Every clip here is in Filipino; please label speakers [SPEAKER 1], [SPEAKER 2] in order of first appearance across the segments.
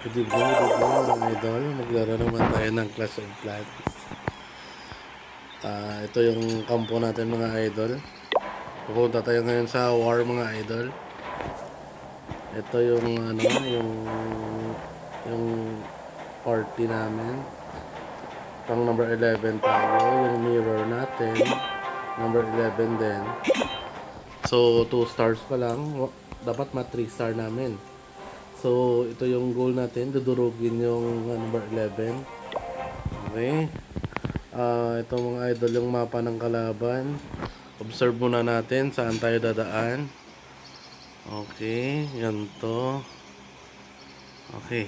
[SPEAKER 1] Good evening mga idol. Maglaro naman tayo ng Clash of Clans. Ito yung kampo natin mga idol. Pupunta tayo ngayon sa war mga idol. Ito yung yung party namin. Pang number 11 tayo. Yung mirror natin. Number 11 din. So 2 stars pa lang. Dapat 3 star namin. So, ito yung goal natin, dudurugin yung number 11. Okay. Ito mga idol yung mapa ng kalaban. Observe muna natin saan tayo dadaan. Okay, ganito. Okay.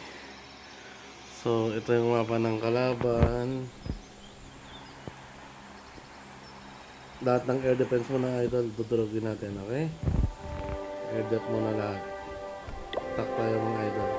[SPEAKER 1] So, ito yung mapa ng kalaban. Lahat ng air defense muna idol, dudurugin natin, okay? Air def muna lahat. Tak tayo mga idol.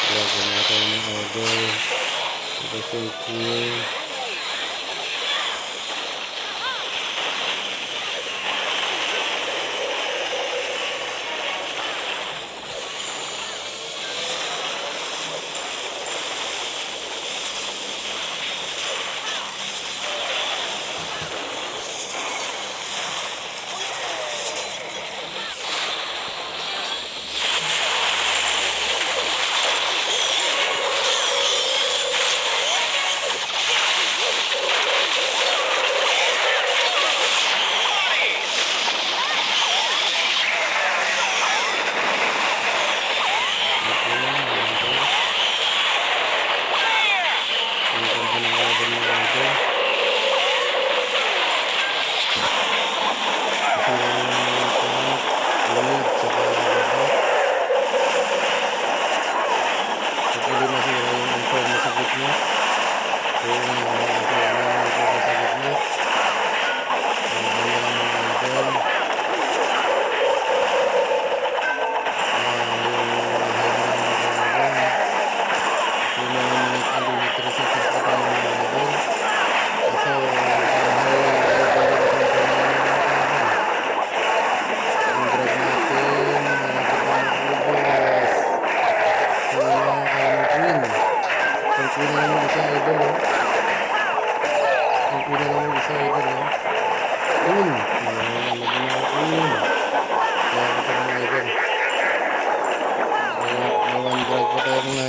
[SPEAKER 1] Lagyan natin ng order. Ito safety.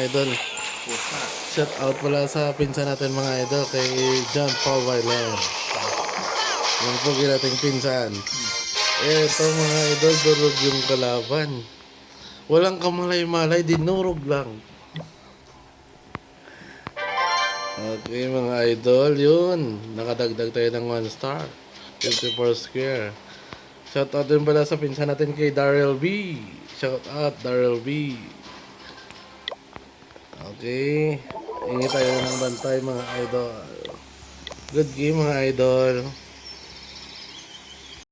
[SPEAKER 1] Idol. Shout out pala sa pinsan natin mga idol kay John Paul Weiler. Yung pogi nating pinsan. Eto mga idol, durog yung kalaban. Walang kamalay-malay, dinurog lang. Okay mga idol, yun. Nakadagdag tayo ng 1 star. 54 square. Shout out din pala sa pinsan natin kay Daryl B. Shout out Daryl B. Okay. Ingat tayo ng bantay mga idol. Good game mga idol.